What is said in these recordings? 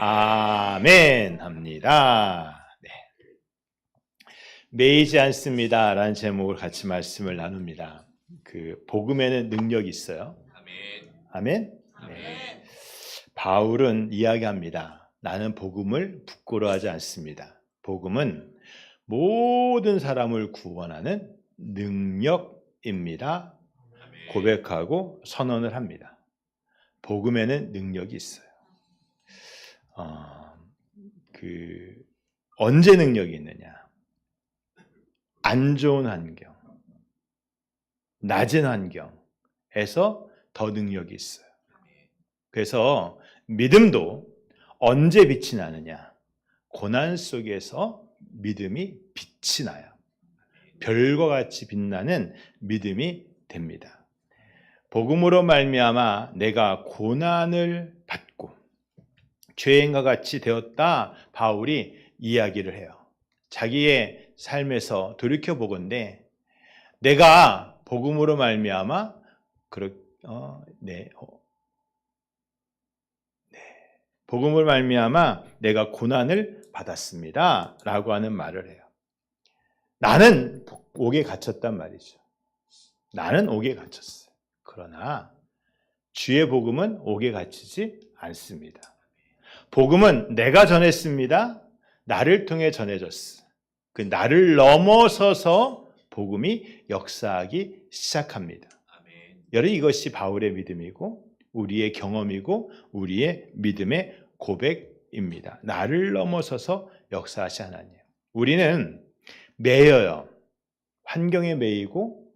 아멘 합니다. 네. 매이지 않습니다 라는 제목으로 같이 말씀을 나눕니다. 그 복음에는 능력이 있어요. 아멘. 아멘? 네. 바울은 이야기합니다. 나는 복음을 부끄러워하지 않습니다. 복음은 모든 사람을 구원하는 능력입니다. 고백하고 선언을 합니다. 복음에는 능력이 있어요. 언제 능력이 있느냐? 안 좋은 환경, 낮은 환경에서 더 능력이 있어요. 그래서 믿음도 언제 빛이 나느냐? 고난 속에서 믿음이 빛이 나요. 별과 같이 빛나는 믿음이 됩니다. 복음으로 말미암아 내가 고난을 받고 죄인과 같이 되었다, 바울이 이야기를 해요. 자기의 삶에서 돌이켜보건대 내가 복음으로 말미암아 복음으로 말미암아 내가 고난을 받았습니다 라고 하는 말을 해요. 나는 옥에 갇혔단 말이죠. 나는 옥에 갇혔어요. 그러나 주의 복음은 옥에 갇히지 않습니다. 복음은 내가 전했습니다. 나를 통해 전해졌어. 그 나를 넘어서서 복음이 역사하기 시작합니다. 아멘. 여러분, 이것이 바울의 믿음이고 우리의 경험이고 우리의 믿음의 고백입니다. 나를 넘어서서 역사하시 하나님. 우리는 매여요. 환경에 매이고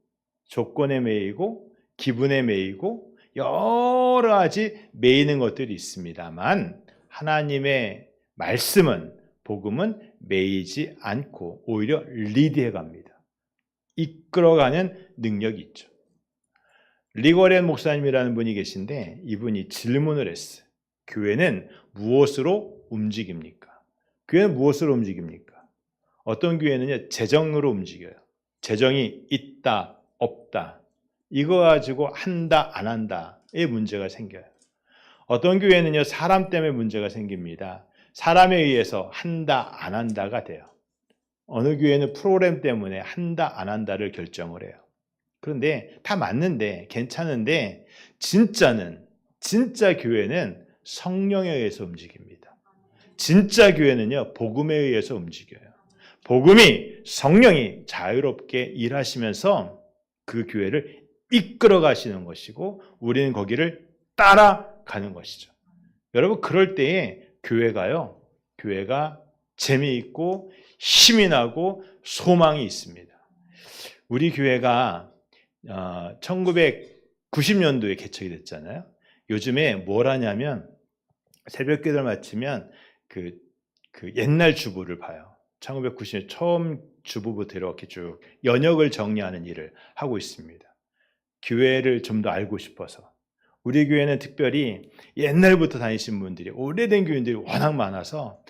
조건에 매이고 기분에 매이고 여러 가지 매이는 것들이 있습니다만 하나님의 말씀은, 복음은 매이지 않고 오히려 리드해 갑니다. 이끌어가는 능력이 있죠. 리거렌 목사님이라는 분이 계신데 이분이 질문을 했어요. 교회는 무엇으로 움직입니까? 교회는 무엇으로 움직입니까? 어떤 교회는요, 재정으로 움직여요. 재정이 있다, 없다. 이거 가지고 한다, 안 한다의 문제가 생겨요. 어떤 교회는요, 사람 때문에 문제가 생깁니다. 사람에 의해서 한다, 안 한다가 돼요. 어느 교회는 프로그램 때문에 한다, 안 한다를 결정을 해요. 그런데 다 맞는데, 괜찮은데, 진짜 교회는 성령에 의해서 움직입니다. 진짜 교회는요, 복음에 의해서 움직여요. 복음이, 성령이 자유롭게 일하시면서 그 교회를 이끌어 가시는 것이고 우리는 거기를 따라가는 것이죠. 여러분, 그럴 때에 교회가 재미있고 힘이 나고 소망이 있습니다. 우리 교회가 1990년도에 개척이 됐잖아요. 요즘에 뭘 하냐면 새벽 기도를 마치면 그 옛날 주부를 봐요. 1990년 처음 주부부터 이렇게 쭉 연역을 정리하는 일을 하고 있습니다. 교회를 좀 더 알고 싶어서. 우리 교회는 특별히 옛날부터 다니신 분들이, 오래된 교인들이 워낙 많아서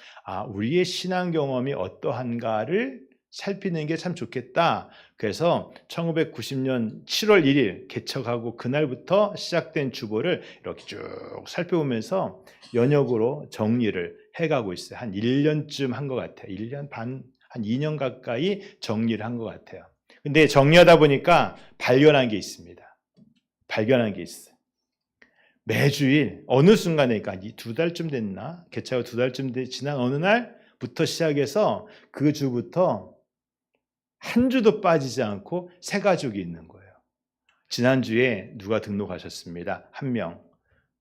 우리의 신앙 경험이 어떠한가를 살피는 게 참 좋겠다. 그래서 1990년 7월 1일 개척하고 그날부터 시작된 주보를 이렇게 쭉 살펴보면서 연역으로 정리를 해가고 있어요. 한 1년쯤 한 것 같아요. 1년 반, 한 2년 가까이 정리를 한 것 같아요. 근데 정리하다 보니까 발견한 게 있습니다. 매주일 어느 순간에, 그러니까 2달쯤 됐나? 개척하고 2달쯤 지난 어느 날부터 시작해서 그 주부터 한 주도 빠지지 않고 새 가족이 있는 거예요. 지난주에 누가 등록하셨습니다. 1명,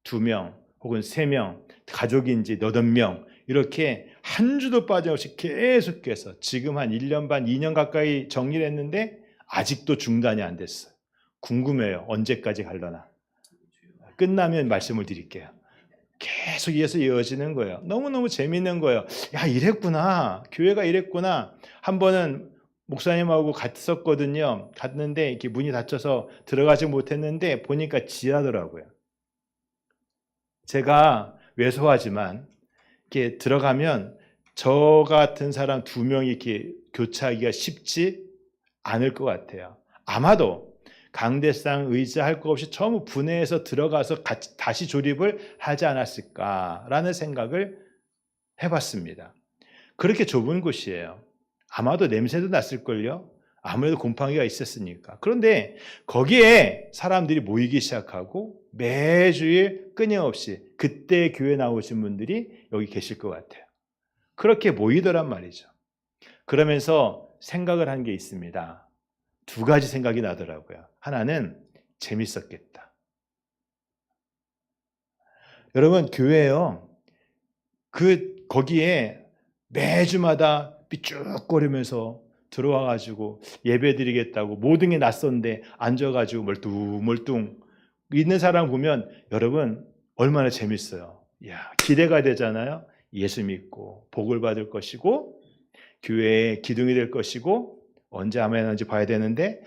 2명, 혹은 3명, 가족인지 8명, 이렇게 한 주도 빠짐없이 계속해서 지금 한 1년 반, 2년 가까이 정리를 했는데 아직도 중단이 안 됐어요. 궁금해요. 언제까지 갈려나. 끝나면 말씀을 드릴게요. 계속 이어지는 거예요. 너무너무 재밌는 거예요. 야, 이랬구나. 교회가 이랬구나. 한 번은 목사님하고 갔었거든요. 갔는데 이렇게 문이 닫혀서 들어가지 못했는데 보니까 지하더라고요. 제가 왜소하지만 이렇게 들어가면 저 같은 사람 2명이 이렇게 교차하기가 쉽지 않을 것 같아요. 아마도 강대상 의자 할 거 없이 전부 분해해서 들어가서 다시 조립을 하지 않았을까라는 생각을 해봤습니다. 그렇게 좁은 곳이에요. 아마도 냄새도 났을걸요. 아무래도 곰팡이가 있었으니까. 그런데 거기에 사람들이 모이기 시작하고 매주일 끊임없이 그때 교회 나오신 분들이 여기 계실 것 같아요. 그렇게 모이더란 말이죠. 그러면서 생각을 한 게 있습니다. 두 가지 생각이 나더라고요. 하나는 재밌었겠다. 여러분, 교회요. 거기에 매주마다 삐쭉거리면서 들어와가지고 예배드리겠다고 모든 게 낯선데 앉아가지고 멀뚱멀뚱 있는 사람 보면 여러분 얼마나 재밌어요. 기대가 되잖아요. 예수 믿고 복을 받을 것이고 교회의 기둥이 될 것이고 언제 아멘 하는지 봐야 되는데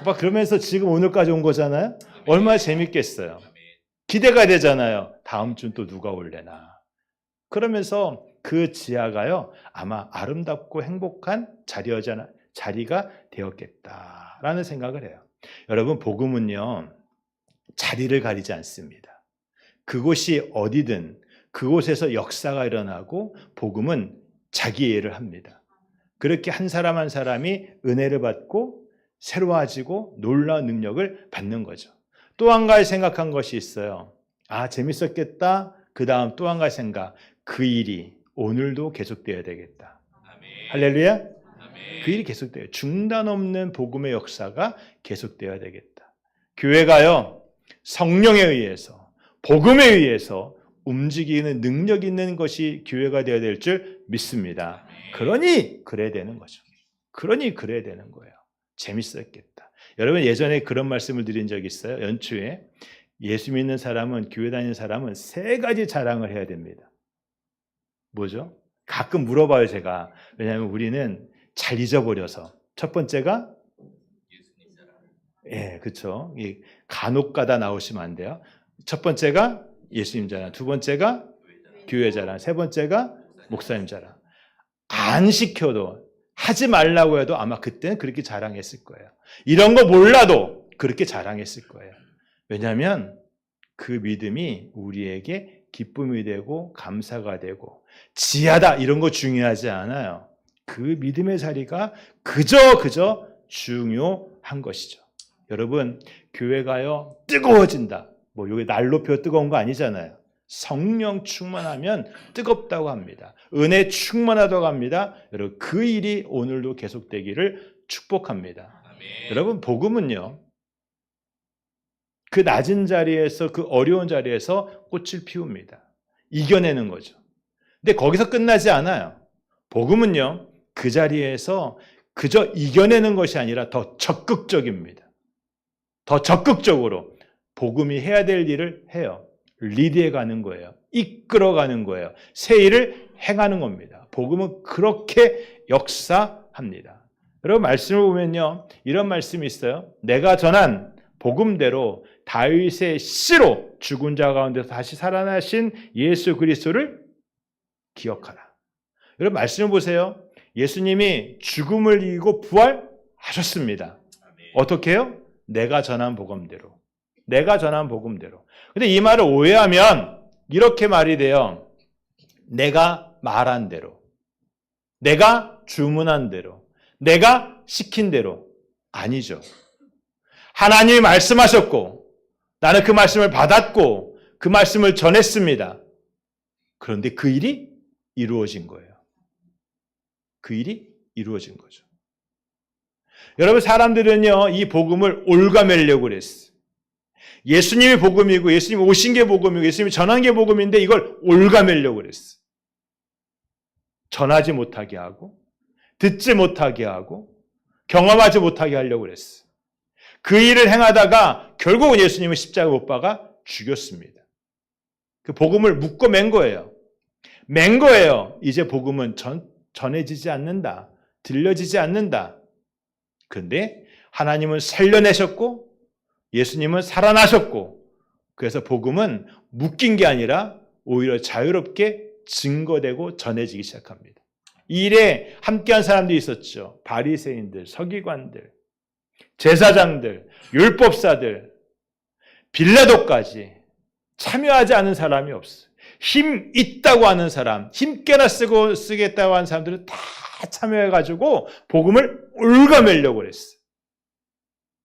막 그러면서 지금 오늘까지 온 거잖아요. 얼마나 재밌겠어요. 기대가 되잖아요. 다음 주는 또 누가 올래나. 그러면서 그 지하가요 아마 아름답고 행복한 자리가 되었겠다라는 생각을 해요. 여러분, 복음은요 자리를 가리지 않습니다. 그곳이 어디든 그곳에서 역사가 일어나고 복음은 자기애를 합니다. 그렇게 한 사람 한 사람이 은혜를 받고 새로워지고 놀라운 능력을 받는 거죠. 또 한 가지 생각한 것이 있어요. 재밌었겠다. 그 다음 또 한 가지 생각. 그 일이 오늘도 계속되어야 되겠다. 아멘. 할렐루야. 아멘. 그 일이 계속돼요. 중단 없는 복음의 역사가 계속되어야 되겠다. 교회가요 성령에 의해서 복음에 의해서 움직이는 능력 있는 것이 교회가 되어야 될 줄 믿습니다. 그러니 그래야 되는 거죠. 그러니 그래야 되는 거예요. 재밌었겠다. 여러분, 예전에 그런 말씀을 드린 적이 있어요. 연초에 예수 믿는 사람은, 교회 다니는 사람은 세 가지 자랑을 해야 됩니다. 뭐죠? 가끔 물어봐요, 제가. 왜냐하면 우리는 잘 잊어버려서. 첫 번째가 그렇죠. 간혹가다 나오시면 안 돼요. 첫 번째가 예수님 자랑, 두 번째가 교회 자랑, 세 번째가 목사님 자랑. 안 시켜도 하지 말라고 해도 아마 그때는 그렇게 자랑했을 거예요. 이런 거 몰라도 그렇게 자랑했을 거예요. 왜냐하면 그 믿음이 우리에게 기쁨이 되고 감사가 되고 지하다 이런 거 중요하지 않아요. 그 믿음의 자리가 그저 중요한 것이죠. 여러분, 교회가요 뜨거워진다. 여기 난로표 뜨거운 거 아니잖아요. 성령 충만하면 뜨겁다고 합니다. 은혜 충만하다고 합니다. 여러분, 그 일이 오늘도 계속되기를 축복합니다. 아멘. 여러분, 복음은요 그 낮은 자리에서, 그 어려운 자리에서 꽃을 피웁니다. 이겨내는 거죠. 근데 거기서 끝나지 않아요. 복음은요 그 자리에서 그저 이겨내는 것이 아니라 더 적극적입니다. 더 적극적으로 복음이 해야 될 일을 해요. 리드해 가는 거예요. 이끌어가는 거예요. 새 일을 행하는 겁니다. 복음은 그렇게 역사합니다. 여러분, 말씀을 보면요 이런 말씀이 있어요. 내가 전한 복음대로 다윗의 씨로 죽은 자 가운데서 다시 살아나신 예수 그리스도를 기억하라. 여러분, 말씀을 보세요. 예수님이 죽음을 이기고 부활하셨습니다. 어떻게 해요? 내가 전한 복음대로. 내가 전한 복음대로. 근데 이 말을 오해하면 이렇게 말이 돼요. 내가 말한 대로, 내가 주문한 대로, 내가 시킨 대로. 아니죠. 하나님이 말씀하셨고 나는 그 말씀을 받았고 그 말씀을 전했습니다. 그런데 그 일이 이루어진 거예요. 그 일이 이루어진 거죠. 여러분, 사람들은요 이 복음을 올가매려고 그랬어요. 예수님이 복음이고 예수님이 오신 게 복음이고 예수님이 전한 게 복음인데 이걸 올가매려고 그랬어요. 전하지 못하게 하고 듣지 못하게 하고 경험하지 못하게 하려고 그랬어요. 그 일을 행하다가 결국은 예수님은 십자가 못 박아 죽였습니다. 그 복음을 묶어 맨 거예요. 맨 거예요. 이제 복음은 전해지지 않는다. 들려지지 않는다. 그런데 하나님은 살려내셨고 예수님은 살아나셨고 그래서 복음은 묶인 게 아니라 오히려 자유롭게 증거되고 전해지기 시작합니다. 이 일에 함께한 사람들이 있었죠. 바리새인들, 서기관들, 제사장들, 율법사들, 빌라도까지 참여하지 않은 사람이 없어요. 힘 있다고 하는 사람, 힘께나 쓰겠다고 하는 사람들은 다 참여해가지고 복음을 올가매려고 그랬어요.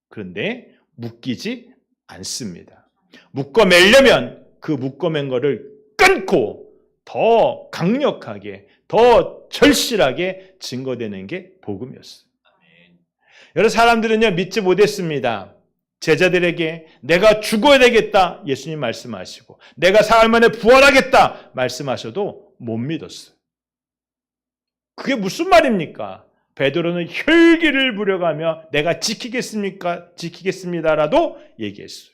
그런데 묶이지 않습니다. 묶어매려면 그 묶어맨 거를 끊고 더 강력하게, 더 절실하게 증거되는 게 복음이었어요. 여러 사람들은요, 믿지 못했습니다. 제자들에게 내가 죽어야 되겠다 예수님 말씀하시고 내가 사흘 만에 부활하겠다 말씀하셔도 못 믿었어요. 그게 무슨 말입니까? 베드로는 혈기를 부려가며 내가 지키겠습니다라도 얘기했어요.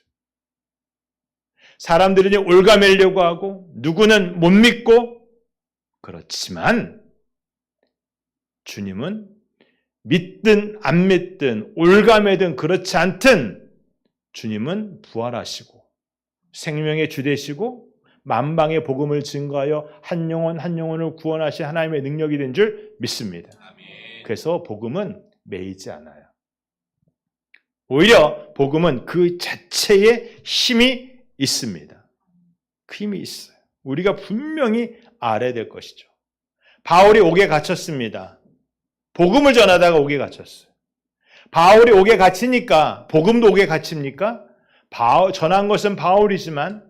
사람들이 올가매려고 하고 누구는 못 믿고, 그렇지만 주님은 믿든 안 믿든 올가매든 그렇지 않든 주님은 부활하시고 생명의 주 되시고 만방의 복음을 증거하여 한 영혼 한 영혼을 구원하신 하나님의 능력이 된 줄 믿습니다. 그래서 복음은 매이지 않아요. 오히려 복음은 그 자체에 힘이 있습니다. 그 힘이 있어요. 우리가 분명히 알아야 될 것이죠. 바울이 옥에 갇혔습니다. 복음을 전하다가 옥에 갇혔어요. 바울이 옥에 갇히니까 복음도 옥에 갇힙니까? 전한 것은 바울이지만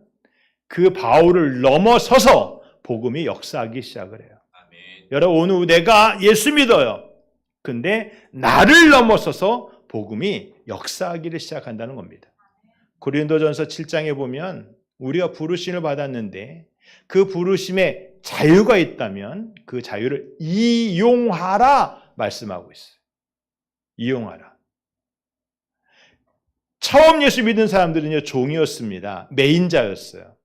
그 바울을 넘어서서 복음이 역사하기 시작을 해요. 아멘. 여러분, 오늘 내가 예수 믿어요. 근데 나를 넘어서서 복음이 역사하기를 시작한다는 겁니다. 고린도전서 7장에 보면 우리가 부르심을 받았는데 그 부르심에 자유가 있다면 그 자유를 이용하라 말씀하고 있어요. 이용하라. 처음 예수 믿은 사람들은요, 종이었습니다. 매인자였어요.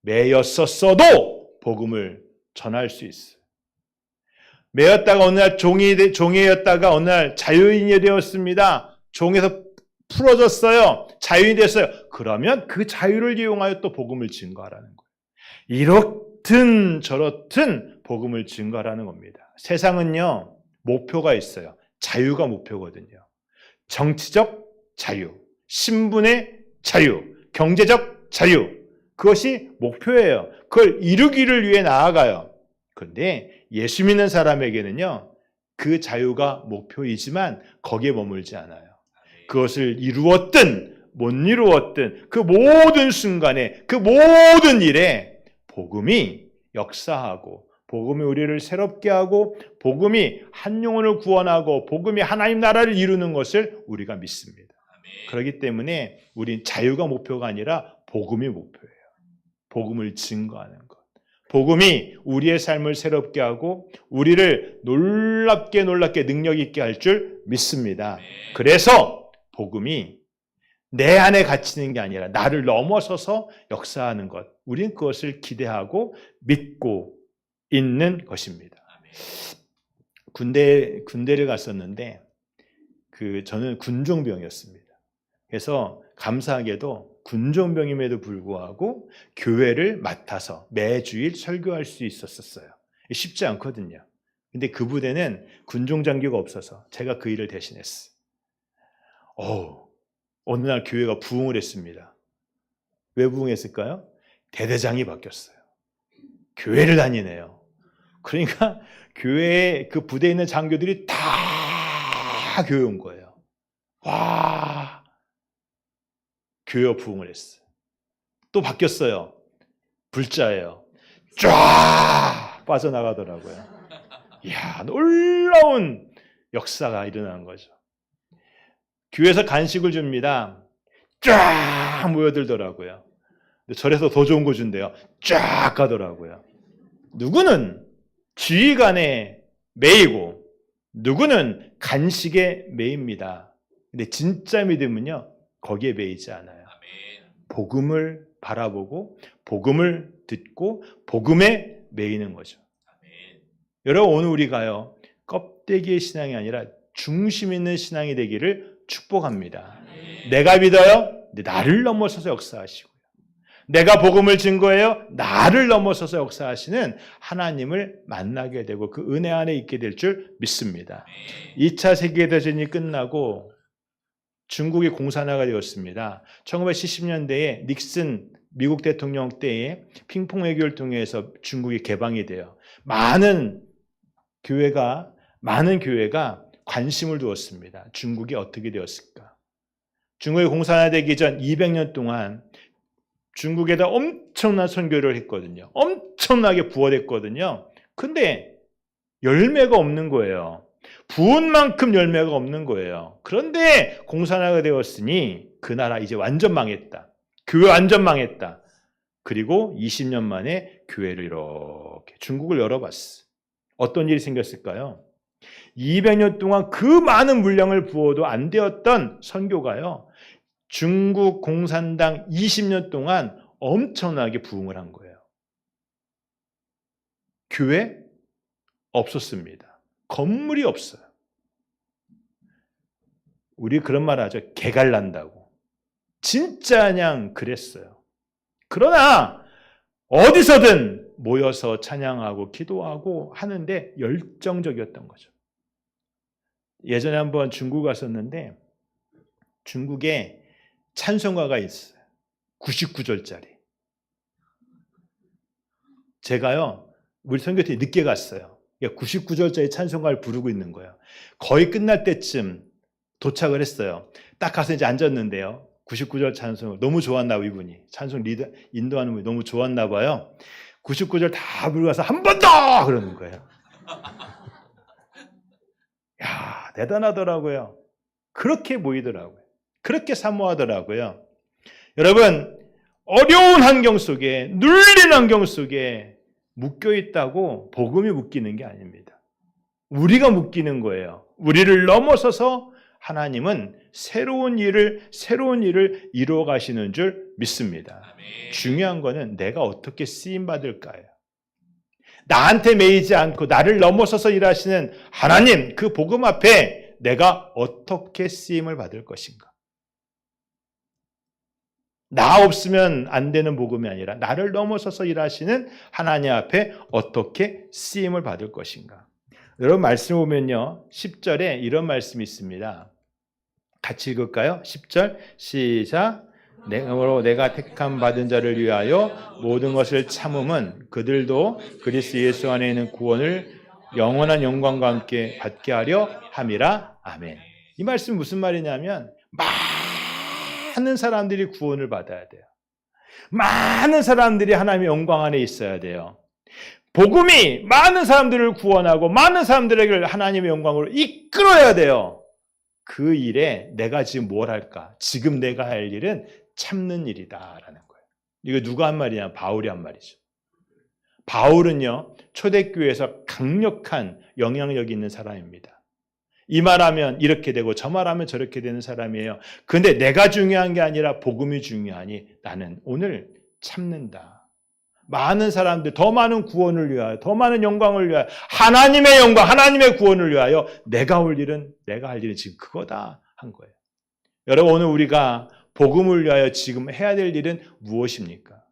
매였었어도 복음을 전할 수 있어요. 매였다가 어느 날 종이였다가 어느 날 자유인이 되었습니다. 종에서 풀어졌어요. 자유인이 됐어요. 그러면 그 자유를 이용하여 또 복음을 증거하라는 거예요. 이렇든 저렇든 복음을 증거하라는 겁니다. 세상은요, 목표가 있어요. 자유가 목표거든요. 정치적 자유, 신분의 자유, 경제적 자유, 그것이 목표예요. 그걸 이루기를 위해 나아가요. 그런데 예수 믿는 사람에게는요, 그 자유가 목표이지만 거기에 머물지 않아요. 그것을 이루었든 못 이루었든 그 모든 순간에 그 모든 일에 복음이 역사하고 복음이 우리를 새롭게 하고 복음이 한 영혼을 구원하고 복음이 하나님 나라를 이루는 것을 우리가 믿습니다. 그렇기 때문에 우린 자유가 목표가 아니라 복음이 목표예요. 복음을 증거하는 것. 복음이 우리의 삶을 새롭게 하고 우리를 놀랍게 능력 있게 할 줄 믿습니다. 그래서 복음이 내 안에 갇히는 게 아니라 나를 넘어서서 역사하는 것. 우리는 그것을 기대하고 믿고 있는 것입니다. 군대를 갔었는데 저는 군종병이었습니다. 그래서 감사하게도 군종병임에도 불구하고 교회를 맡아서 매주일 설교할 수 있었어요. 쉽지 않거든요. 근데 그 부대는 군종장교가 없어서 제가 그 일을 대신했어요. 어느 날 교회가 부흥을 했습니다. 왜 부흥했을까요? 대대장이 바뀌었어요. 교회를 다니네요. 그러니까 교회에 그 부대에 있는 장교들이 다 교회 온 거예요. 와, 교회가 부흥을 했어요. 또 바뀌었어요. 불자예요. 쫙 빠져나가더라고요. 이야, 놀라운 역사가 일어나는 거죠. 교회에서 간식을 줍니다. 쫙 모여들더라고요. 절에서 더 좋은 거 준대요. 쫙 가더라고요. 누구는 지휘관에 매이고 누구는 간식에 매입니다. 근데 진짜 믿음은요, 거기에 매이지 않아요. 복음을 바라보고 복음을 듣고 복음에 매이는 거죠. 여러분, 오늘 우리가요, 껍데기의 신앙이 아니라 중심 있는 신앙이 되기를 축복합니다. 내가 믿어요? 나를 넘어서서 역사하시고요. 내가 복음을 증거해요? 나를 넘어서서 역사하시는 하나님을 만나게 되고 그 은혜 안에 있게 될 줄 믿습니다. 2차 세계대전이 끝나고 중국이 공산화가 되었습니다. 1970년대에 닉슨 미국 대통령 때에 핑퐁 외교를 통해서 중국이 개방이 돼요. 많은 교회가 관심을 두었습니다. 중국이 어떻게 되었을까? 중국이 공산화되기 전 200년 동안 중국에다 엄청난 선교를 했거든요. 엄청나게 부어댔거든요. 근데 열매가 없는 거예요. 부은 만큼 열매가 없는 거예요. 그런데 공산화가 되었으니 그 나라 이제 완전 망했다. 교회 완전 망했다. 그리고 20년 만에 교회를 이렇게 중국을 열어봤어. 어떤 일이 생겼을까요? 200년 동안 그 많은 물량을 부어도 안 되었던 선교가요. 중국 공산당 20년 동안 엄청나게 부흥을 한 거예요. 교회 없었습니다. 건물이 없어요. 우리 그런 말 하죠. 개갈난다고. 진짜 그냥 그랬어요. 그러나 어디서든 모여서 찬양하고 기도하고 하는데 열정적이었던 거죠. 예전에 한번 중국 갔었는데 중국에 찬송가가 있어요. 99절짜리. 제가요, 우리 선교팀 늦게 갔어요. 99절짜리 찬송가를 부르고 있는 거예요. 거의 끝날 때쯤 도착을 했어요. 딱 가서 이제 앉았는데요. 99절 찬송을 너무 좋았나 봐요, 이분이. 찬송 리더, 인도하는 분이 너무 좋았나 봐요. 99절 다 부르고 가서 한 번 더! 그러는 거예요. 야, 대단하더라고요. 그렇게 모이더라고요. 그렇게 사모하더라고요. 여러분, 어려운 환경 속에, 눌린 환경 속에 묶여 있다고 복음이 묶이는 게 아닙니다. 우리가 묶이는 거예요. 우리를 넘어서서 하나님은 새로운 일을 이루어 가시는 줄 믿습니다. 아멘. 중요한 거는 내가 어떻게 쓰임 받을까요? 나한테 매이지 않고 나를 넘어서서 일하시는 하나님, 그 복음 앞에 내가 어떻게 쓰임을 받을 것인가? 나 없으면 안 되는 복음이 아니라 나를 넘어서서 일하시는 하나님 앞에 어떻게 쓰임을 받을 것인가? 여러분 말씀 보면요. 10절에 이런 말씀이 있습니다. 같이 읽을까요? 10절 시작. 내가 택함 받은 자를 위하여 모든 것을 참음은 그들도 그리스도 예수 안에 있는 구원을 영원한 영광과 함께 받게 하려 함이라. 아멘. 이 말씀은 무슨 말이냐면 많은 사람들이 구원을 받아야 돼요. 많은 사람들이 하나님의 영광 안에 있어야 돼요. 복음이 많은 사람들을 구원하고 많은 사람들에게 하나님의 영광으로 이끌어야 돼요. 그 일에 내가 지금 뭘 할까? 지금 내가 할 일은 참는 일이다라는 거예요. 이거 누가 한 말이냐? 바울이 한 말이죠. 바울은요, 초대교회에서 강력한 영향력이 있는 사람입니다. 이 말하면 이렇게 되고 저 말하면 저렇게 되는 사람이에요. 근데 내가 중요한 게 아니라 복음이 중요하니 나는 오늘 참는다. 많은 사람들, 더 많은 구원을 위하여, 더 많은 영광을 위하여, 하나님의 영광, 하나님의 구원을 위하여 내가 할 일은 지금 그거다 한 거예요. 여러분, 오늘 우리가 복음을 위하여 지금 해야 될 일은 무엇입니까?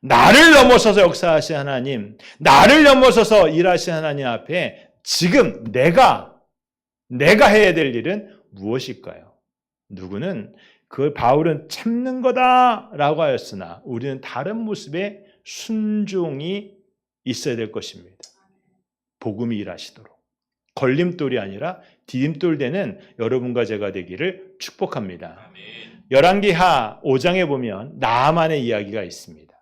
나를 넘어서서 역사하신 하나님, 나를 넘어서서 일하신 하나님 앞에 지금 내가 해야 될 일은 무엇일까요? 누구는 바울은 참는 거다라고 하였으나 우리는 다른 모습의 순종이 있어야 될 것입니다. 복음이 일하시도록. 걸림돌이 아니라 디딤돌 되는 여러분과 제가 되기를 축복합니다. 열왕기하 5장에 보면 나아만의 이야기가 있습니다.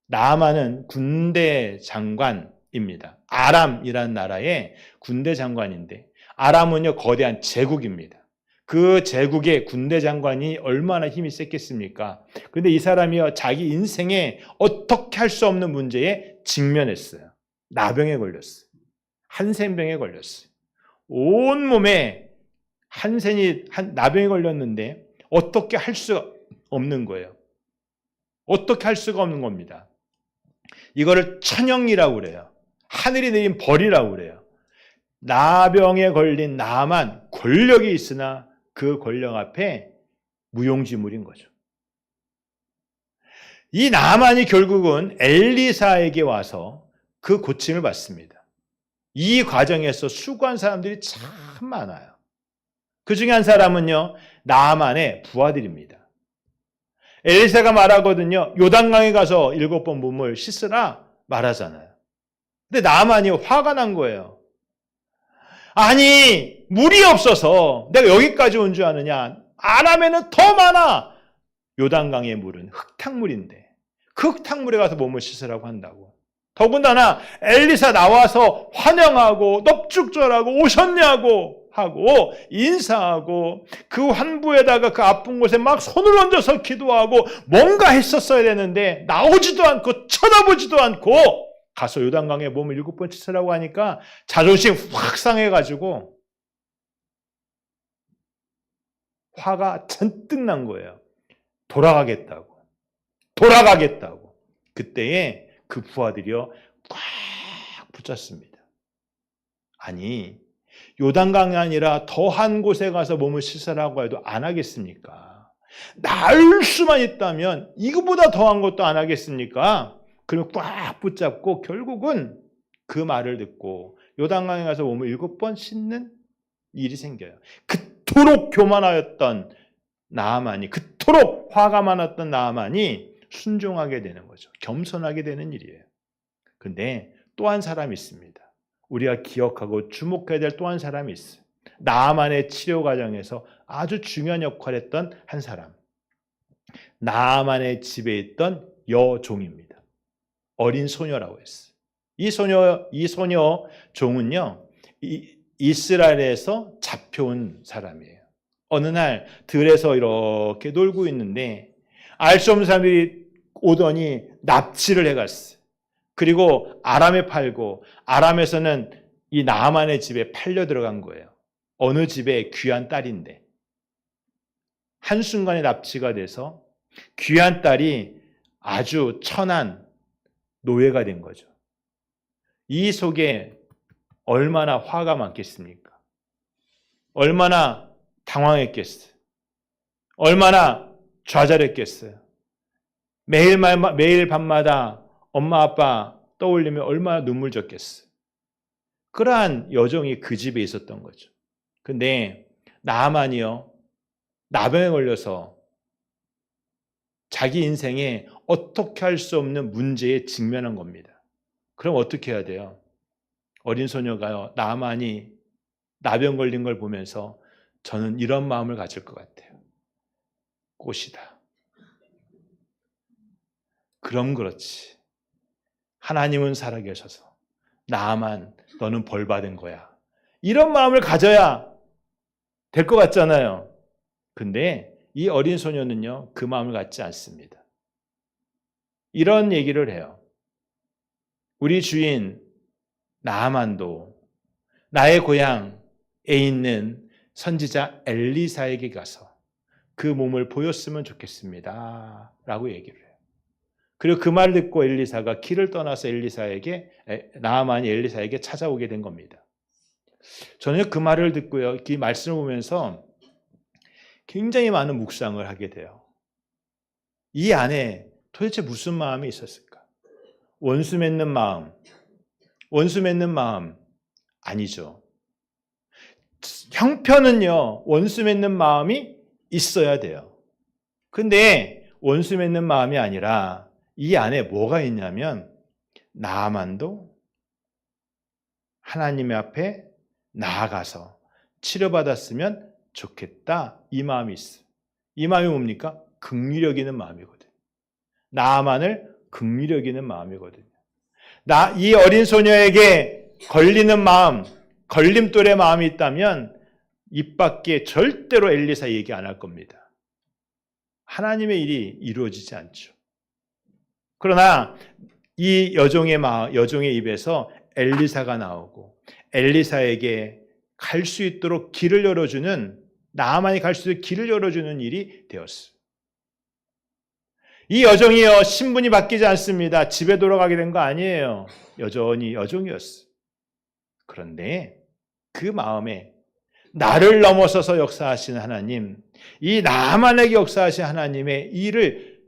나아만은 군대 장관입니다. 아람이라는 나라의 군대 장관인데 아람은요 거대한 제국입니다. 그 제국의 군대 장관이 얼마나 힘이 셌겠습니까? 그런데 이 사람이요 자기 인생에 어떻게 할 수 없는 문제에 직면했어요. 나병에 걸렸어요. 한센병에 걸렸어요. 온 몸에 나병에 걸렸는데 어떻게 할 수 없는 거예요. 어떻게 할 수가 없는 겁니다. 이거를 천형이라고 그래요. 하늘이 내린 벌이라고 그래요. 나병에 걸린 나만 권력이 있으나 그 권력 앞에 무용지물인 거죠. 이 나만이 결국은 엘리사에게 와서 그 고침을 받습니다. 이 과정에서 수고한 사람들이 참 많아요. 그 중에 한 사람은요, 나만의 부하들입니다. 엘리사가 말하거든요. 요단강에 가서 7번 몸을 씻으라 말하잖아요. 근데 나만이 화가 난 거예요. 아니, 물이 없어서 내가 여기까지 온 줄 아느냐? 아람에는 더 많아. 요단강의 물은 흙탕물인데 그 흙탕물에 가서 몸을 씻으라고 한다고. 더군다나 엘리사 나와서 환영하고 넙죽절하고 오셨냐고 하고 인사하고 그 환부에다가 그 아픈 곳에 막 손을 얹어서 기도하고 뭔가 했었어야 되는데 나오지도 않고 쳐다보지도 않고 가서 요단강에 몸을 7번 씻으라고 하니까 자존심 확 상해가지고 화가 잔뜩 난 거예요. 돌아가겠다고. 그때에 그 부하들이요 꽉 붙잡습니다. 아니, 요단강이 아니라 더한 곳에 가서 몸을 씻으라고 해도 안 하겠습니까? 나을 수만 있다면 이거보다 더한 것도 안 하겠습니까? 그러면 꽉 붙잡고 결국은 그 말을 듣고 요단강에 가서 몸을 7번 씻는 일이 생겨요. 그토록 교만하였던 나아만이, 그토록 화가 많았던 나아만이 순종하게 되는 거죠. 겸손하게 되는 일이에요. 근데 또 한 사람이 있습니다. 우리가 기억하고 주목해야 될 또 한 사람이 있어요. 나아만의 치료 과정에서 아주 중요한 역할을 했던 한 사람. 나아만의 집에 있던 여종입니다. 어린 소녀라고 했어요. 이 소녀 종은요, 이스라엘에서 잡혀온 사람이에요. 어느 날 들에서 이렇게 놀고 있는데 알 수 없는 사람들이 오더니 납치를 해갔어요. 그리고 아람에 팔고 아람에서는 이 나아만의 집에 팔려 들어간 거예요. 어느 집에 귀한 딸인데 한순간에 납치가 돼서 귀한 딸이 아주 천한 노예가 된 거죠. 이 속에 얼마나 화가 많겠습니까? 얼마나 당황했겠어요? 얼마나 좌절했겠어요? 매일 밤마다 엄마 아빠 떠올리면 얼마나 눈물 졌겠어요? 그러한 여종이 그 집에 있었던 거죠. 근데 나아만이요, 나병에 걸려서 자기 인생에 어떻게 할 수 없는 문제에 직면한 겁니다. 그럼 어떻게 해야 돼요? 어린 소녀가요, 나아만이 나병 걸린 걸 보면서 저는 이런 마음을 가질 것 같아요. 꽃이다. 그럼 그렇지. 하나님은 살아계셔서 나만 너는 벌 받은 거야. 이런 마음을 가져야 될 것 같잖아요. 근데 이 어린 소녀는요, 그 마음을 갖지 않습니다. 이런 얘기를 해요. 우리 주인 나아만도 나의 고향에 있는 선지자 엘리사에게 가서 그 몸을 보였으면 좋겠습니다. 라고 얘기를 해요. 그리고 그 말을 듣고 엘리사가 길을 떠나서 나아만이 엘리사에게 찾아오게 된 겁니다. 저는 그 말을 듣고요, 그 말씀을 보면서 굉장히 많은 묵상을 하게 돼요. 이 안에 도대체 무슨 마음이 있었을까? 원수 맺는 마음 아니죠. 형편은요, 원수 맺는 마음이 있어야 돼요. 근데 원수 맺는 마음이 아니라 이 안에 뭐가 있냐면 나아만도 하나님의 앞에 나아가서 치료받았으면 좋겠다, 이 마음이 있어요. 이 마음이 뭡니까? 긍휼히 여기는 마음이거든요. 나아만을 긍휼히 여기는 마음이거든요. 이 어린 소녀에게 걸리는 마음, 걸림돌의 마음이 있다면 입 밖에 절대로 엘리사 얘기 안 할 겁니다. 하나님의 일이 이루어지지 않죠. 그러나 이 여종의 입에서 엘리사가 나오고 엘리사에게 갈 수 있도록 길을 열어주는, 나아만이 갈 수 있도록 길을 열어주는 일이 되었어요. 이 여종이요, 신분이 바뀌지 않습니다. 집에 돌아가게 된 거 아니에요. 여전히 여종이었어요. 그런데 그 마음에 나를 넘어서서 역사하시는 하나님, 이 나만에게 역사하신 하나님의 일을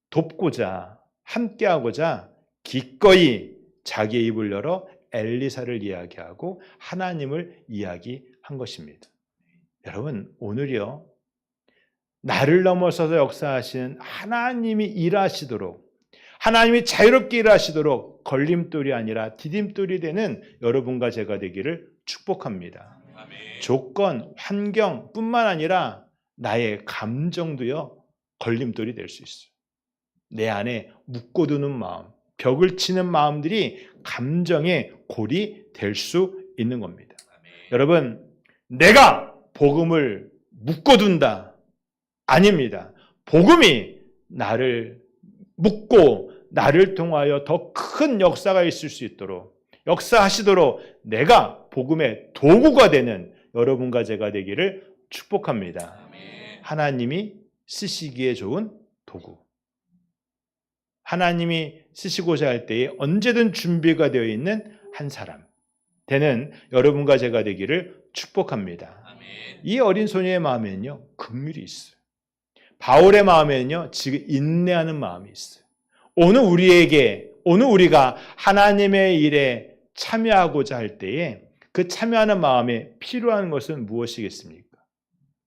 돕고자, 함께하고자 기꺼이 자기의 입을 열어 엘리사를 이야기하고 하나님을 이야기한 것입니다. 여러분, 오늘이요, 나를 넘어서서 역사하시는 하나님이 일하시도록, 하나님이 자유롭게 일하시도록 걸림돌이 아니라 디딤돌이 되는 여러분과 제가 되기를 축복합니다. 아멘. 조건, 환경뿐만 아니라 나의 감정도요, 걸림돌이 될 수 있어요. 내 안에 묶어두는 마음, 벽을 치는 마음들이 감정의 골이 될 수 있는 겁니다. 아멘. 여러분, 내가 복음을 묶어둔다. 아닙니다. 복음이 나를 묶고 나를 통하여 더 큰 역사가 있을 수 있도록, 역사하시도록 내가 복음의 도구가 되는 여러분과 제가 되기를 축복합니다. 아멘. 하나님이 쓰시기에 좋은 도구. 하나님이 쓰시고자 할 때에 언제든 준비가 되어 있는 한 사람 되는 여러분과 제가 되기를 축복합니다. 아멘. 이 어린 소녀의 마음에는요, 긍휼이 있어요. 바울의 마음에는요, 지금 인내하는 마음이 있어요. 오늘 우리가 하나님의 일에 참여하고자 할 때에 그 참여하는 마음에 필요한 것은 무엇이겠습니까?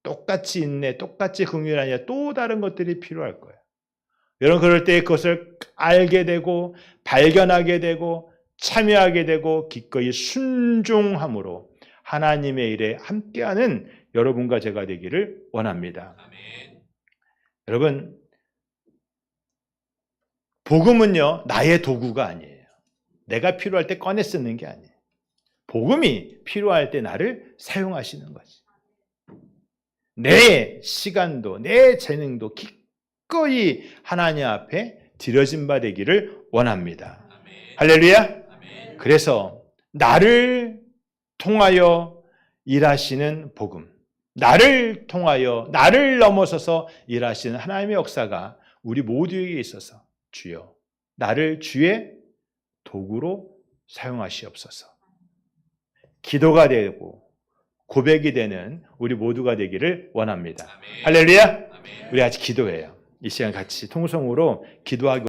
똑같이 인내, 똑같이 긍휼이 아니라 또 다른 것들이 필요할 거예요. 여러분, 그럴 때 그것을 알게 되고 발견하게 되고 참여하게 되고 기꺼이 순종함으로 하나님의 일에 함께하는 여러분과 제가 되기를 원합니다. 아멘. 여러분, 복음은요, 나의 도구가 아니에요. 내가 필요할 때 꺼내 쓰는 게 아니에요. 복음이 필요할 때 나를 사용하시는 거지. 내 시간도, 내 재능도 기꺼이 하나님 앞에 드려진 바 되기를 원합니다. 아멘. 할렐루야! 아멘. 그래서 나를 통하여 일하시는 복음, 나를 통하여 나를 넘어서서 일하시는 하나님의 역사가 우리 모두에게 있어서 주여 나를 주의 도구로 사용하시옵소서. 기도가 되고 고백이 되는 우리 모두가 되기를 원합니다. 아멘. 할렐루야! 아멘. 우리 같이 기도해요. 이 시간 같이 통성으로 기도하기